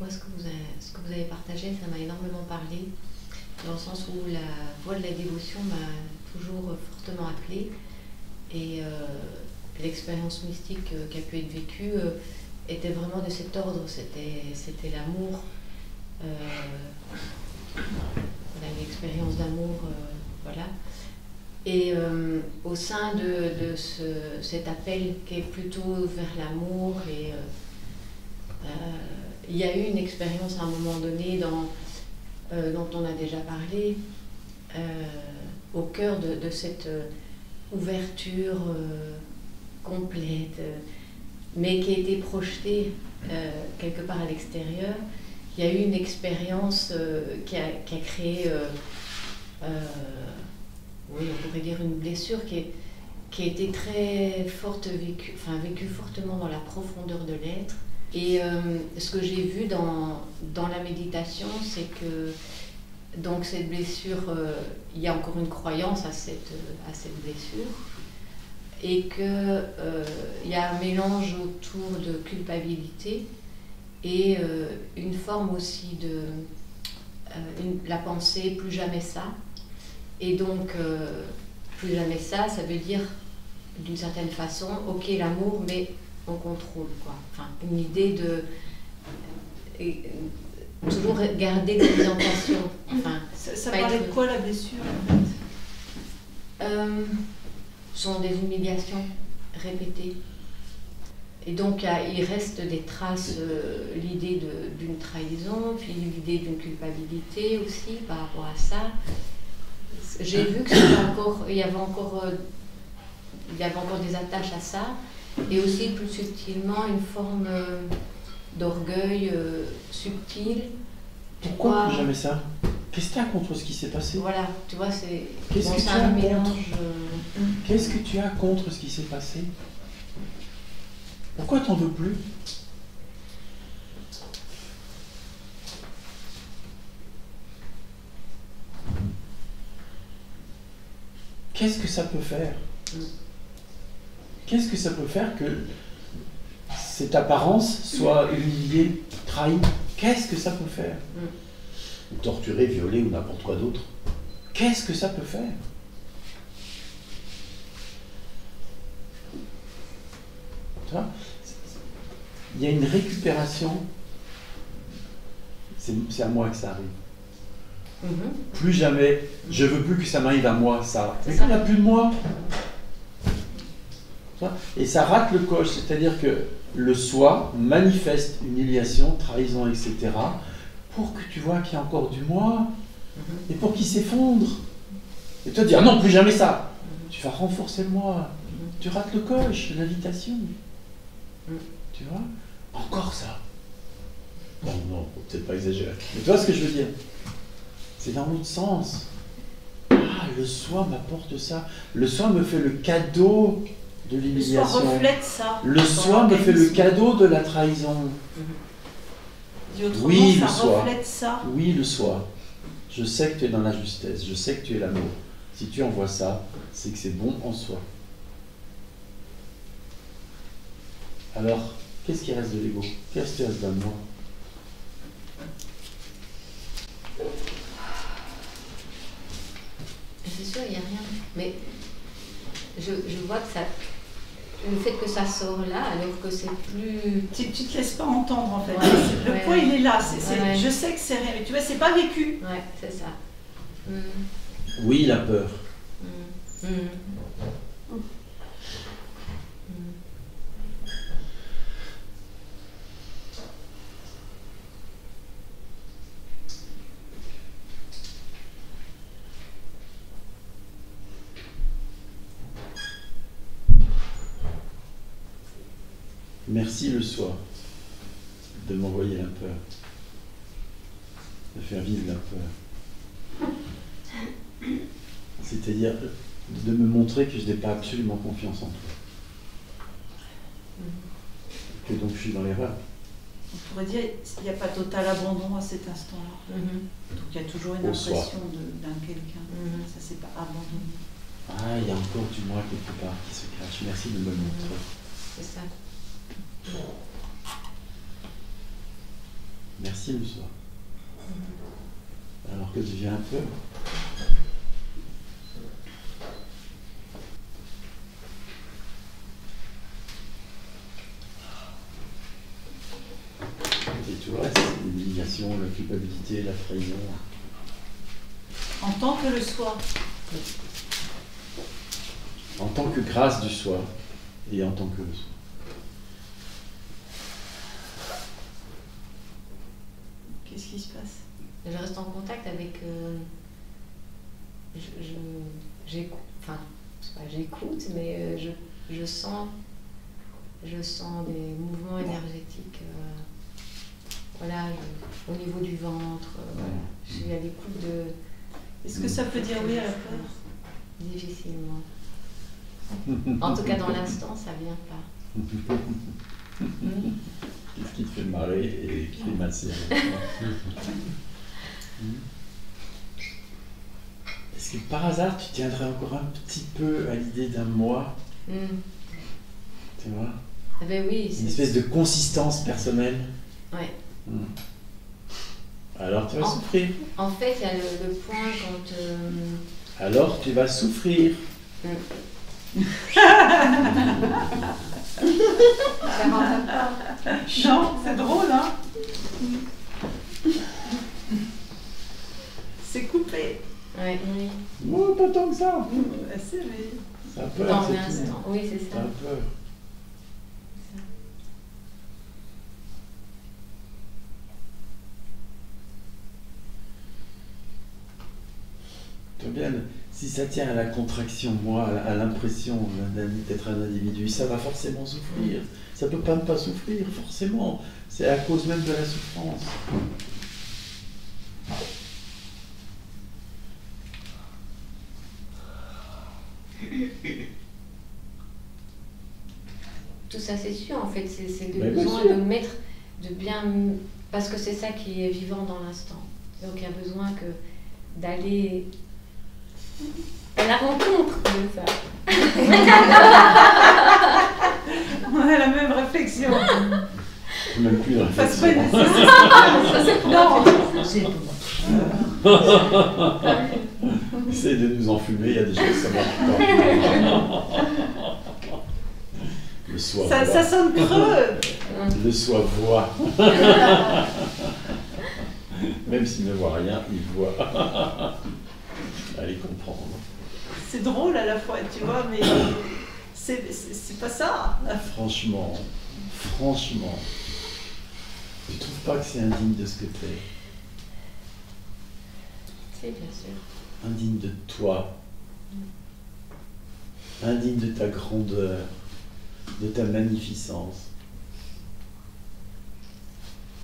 moi, ce que vous avez partagé, ça m'a énormément parlé, dans le sens où la voie de la dévotion m'a toujours fortement appelée. Et l'expérience mystique qui a pu être vécue était vraiment de cet ordre. C'était l'amour, l'expérience d'amour, voilà. Et au sein de cet appel qui est plutôt vers l'amour, et il y a eu une expérience à un moment donné dont on a déjà parlé, au cœur de cette ouverture complète, mais qui a été projetée quelque part à l'extérieur. Il y a eu une expérience qui a créé, oui, on pourrait dire une blessure qui a été très forte, vécue fortement dans la profondeur de l'être. Et ce que j'ai vu dans la méditation, c'est que donc cette blessure, il y a encore une croyance à cette blessure, et qu'il y a un mélange autour de culpabilité et une forme aussi de la pensée plus jamais ça. Et donc plus jamais ça veut dire d'une certaine façon, ok, l'amour, mais on contrôle, quoi. Enfin, une idée de toujours garder des orientations. Enfin, ça parlait de quoi, la blessure, en fait? Sont des humiliations répétées. Et donc il reste des traces, l'idée d'une trahison, puis l'idée d'une culpabilité aussi par rapport à ça. J'ai vu que il y avait encore des attaches à ça, et aussi plus subtilement une forme d'orgueil subtil. Pourquoi plus jamais ça? Qu'est-ce que tu as contre ce qui s'est passé? Voilà, tu vois, c'est Qu'est-ce que tu un as mélange. Qu'est-ce que tu as contre ce qui s'est passé? Pourquoi t'en veux plus? Qu'est-ce que ça peut faire? Qu'est-ce que ça peut faire que cette apparence soit humiliée, trahie? Qu'est-ce que ça peut faire? Ou torturer, violer ou n'importe quoi d'autre. Qu'est-ce que ça peut faire? Tu vois, il y a une récupération. C'est à moi que ça arrive. Plus jamais, je veux plus que ça m'arrive à moi, ça. Mais quand il n'y a plus de moi. Tu vois, et ça rate le coche, c'est-à-dire que le soi manifeste humiliation, trahison, etc. pour que tu vois qu'il y a encore du moi, et pour qu'il s'effondre. Et toi dire non, plus jamais ça. Tu vas renforcer le moi. Tu rates le coche, l'invitation. Tu vois? Encore ça. Bon, non, faut peut-être pas exagérer. Mais tu vois ce que je veux dire? C'est dans l'autre sens. Ah, le soi m'apporte ça. Le soi me fait le cadeau de l'humiliation. Le soi reflète ça. Le soi me fait le cadeau de la trahison. Oui, ça reflète ça. Oui, le soi. Je sais que tu es dans la justesse. Je sais que tu es l'amour. Si tu envoies ça, c'est que c'est bon en soi. Alors, qu'est-ce qui reste de l'ego? Qu'est-ce qui reste d'un moi? C'est sûr, il n'y a rien. Mais je vois que ça, le fait que ça sort là, alors que c'est plus... Tu te laisses pas entendre, en fait. Ouais, le poids, il est là. Ouais. Je sais que c'est rien. Mais tu vois, c'est pas vécu. Ouais, c'est ça. Oui, la peur. Merci le soi de m'envoyer la peur, de faire vivre la peur. C'est-à-dire de me montrer que je n'ai pas absolument confiance en toi. Que donc je suis dans l'erreur. On pourrait dire qu'il n'y a pas total abandon à cet instant-là. Donc il y a toujours une impression d'un quelqu'un. Ça, c'est pas abandonné. Ah, il y a encore du moi quelque part qui se cache. Merci de me le montrer. C'est ça. Merci le soi. Alors que tu viens un peu. Et tout le reste, l'humiliation, la culpabilité, la trahison. En tant que le soi. En tant que grâce du soi et en tant que le soi. Qu'est-ce qui se passe? Je reste en contact avec... j'écoute, enfin, c'est pas j'écoute, mais je sens des mouvements énergétiques. Voilà, au niveau du ventre. Je suis à l'écoute de... Est-ce que ça peut dire oui à la peur? Difficilement. En tout cas, dans l'instant, ça vient pas. Qu'est-ce qui te fait marrer et qui fait masser? Est-ce que par hasard, tu tiendrais encore un petit peu à l'idée d'un moi? Tu vois? Ah ben oui. Une espèce de consistance personnelle? Ouais. Alors tu vas souffrir. En fait, il y a le point quand... Alors tu vas souffrir. Non, c'est drôle, hein? C'est coupé. Ouais, oui. Non, pas tant que ça. Assez, mais... Ça a peur. Dans l'instant, oui, c'est ça. Ça a peur. Bien, si ça tient à la contraction, moi, à l'impression d'être un individu, ça va forcément souffrir. Ça ne peut pas ne pas souffrir, forcément. C'est à cause même de la souffrance. Tout ça, c'est sûr, en fait. C'est le besoin de mettre, de bien... Parce que c'est ça qui est vivant dans l'instant. Donc, il y a besoin d'aller... à la rencontre de ça. On a la même réflexion. Même plus de réflexion. Non. Essaye de nous enfumer, il y a des choses ça marche pas. Le soi voit. Ça sonne creux. Le soi voit. Même s'il ne voit rien, il voit. Allez comprendre. C'est drôle à la fois, tu vois, mais c'est pas ça. Franchement, tu trouves pas que c'est indigne de ce que t'es? C'est bien sûr. Indigne de toi. Indigne de ta grandeur, de ta magnificence.